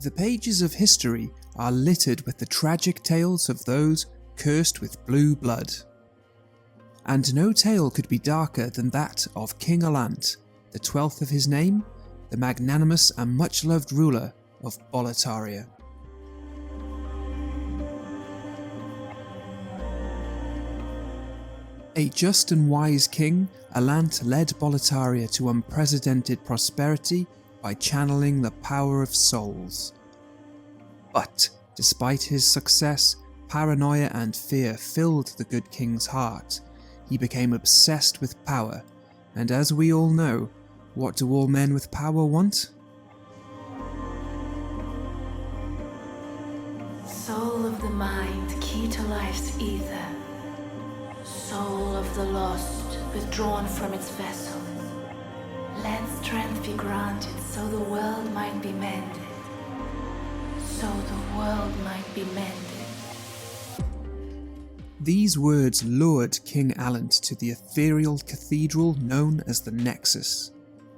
The pages of history are littered with the tragic tales of those cursed with blue blood. And no tale could be darker than that of King Allant, the 12th of his name, the magnanimous and much-loved ruler of Boletaria. A just and wise king, Allant led Boletaria to unprecedented prosperity by channeling the power of souls. But, despite his success, paranoia and fear filled the good king's heart. He became obsessed with power, and as we all know, what do all men with power want? Soul of the mind, key to life's ether. Soul of the lost, withdrawn from its vessel. Let strength be granted so the world might be mended. So the world might be mended. These words lured King Allant to the ethereal cathedral known as the Nexus.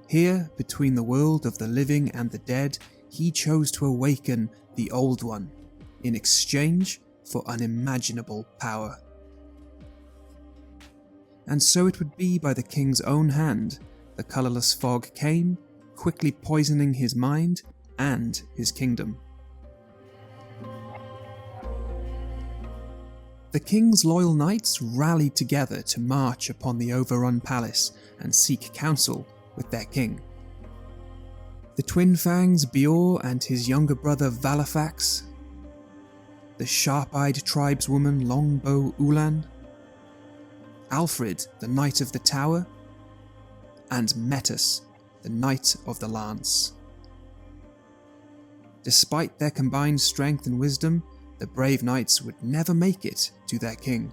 Here, between the world of the living and the dead, he chose to awaken the Old One, in exchange for unimaginable power. And so it would be by the king's own hand. The colourless fog came, quickly poisoning his mind and his kingdom. The king's loyal knights rallied together to march upon the overrun palace and seek counsel with their king. The twin fangs Biorr and his younger brother Vallarfax, the sharp-eyed tribeswoman Longbow Oolan, Alfred, the Knight of the Tower, and Metis, the Knight of the Lance. Despite their combined strength and wisdom, the brave knights would never make it to their king.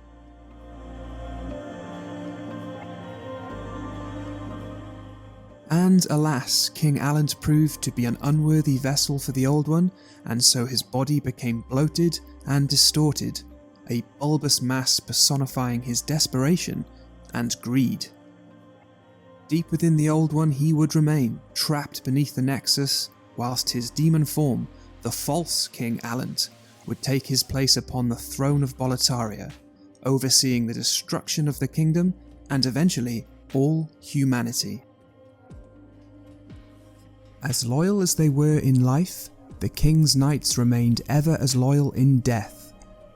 And alas, King Allant proved to be an unworthy vessel for the Old One, and so his body became bloated and distorted, a bulbous mass personifying his desperation and greed. Deep within the Old One he would remain, trapped beneath the Nexus, whilst his demon form, the false King Allant, would take his place upon the throne of Boletaria, overseeing the destruction of the kingdom and eventually all humanity. As loyal as they were in life, the king's knights remained ever as loyal in death.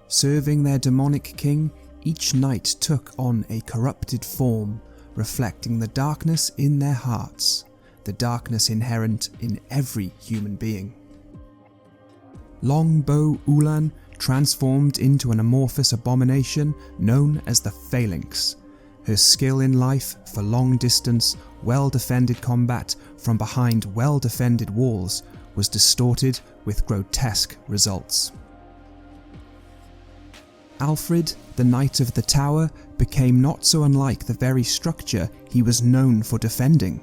Serving their demonic king, each knight took on a corrupted form, reflecting the darkness in their hearts, the darkness inherent in every human being. Longbow Oolan transformed into an amorphous abomination known as the Phalanx. Her skill in life for long-distance, well-defended combat from behind well-defended walls was distorted with grotesque results. Alfred, the Knight of the Tower, became not so unlike the very structure he was known for defending.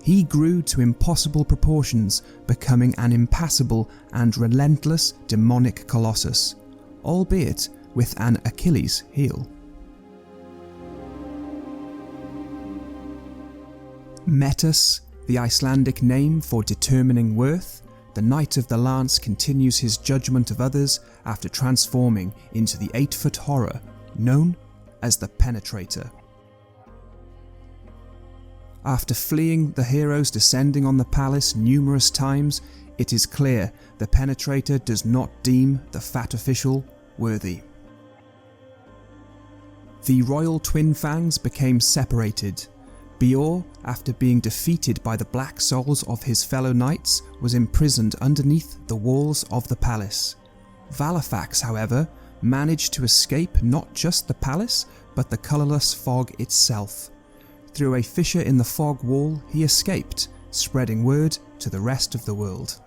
He grew to impossible proportions, becoming an impassable and relentless demonic colossus, albeit with an Achilles heel. Metis, the Icelandic name for determining worth, the Knight of the Lance continues his judgment of others after transforming into the 8-foot horror known as the Penetrator. After fleeing the heroes descending on the palace numerous times, it is clear the Penetrator does not deem the fat official worthy. The royal twin fangs became separated. Biorr, after being defeated by the black souls of his fellow knights, was imprisoned underneath the walls of the palace. Vallarfax, however, managed to escape not just the palace, but the colourless fog itself. Through a fissure in the fog wall, he escaped, spreading word to the rest of the world.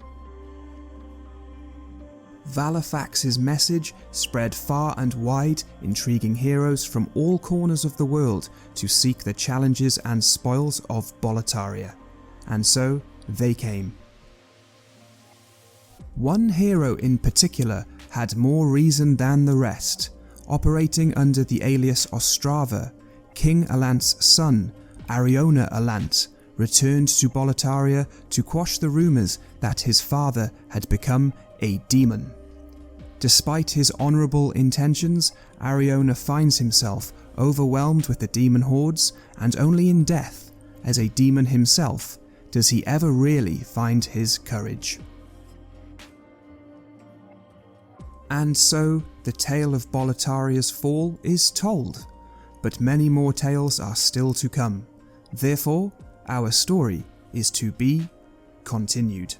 Vallarfax's message spread far and wide, intriguing heroes from all corners of the world to seek the challenges and spoils of Boletaria. And so they came. One hero in particular had more reason than the rest. Operating under the alias Ostrava, King Allant's son, Ashen One Lore, returned to Boletaria to quash the rumours that his father had become a demon. Despite his honourable intentions, Ariona finds himself overwhelmed with the demon hordes, and only in death, as a demon himself, does he ever really find his courage. And so, the tale of Boletaria's fall is told, but many more tales are still to come. Therefore, our story is to be continued.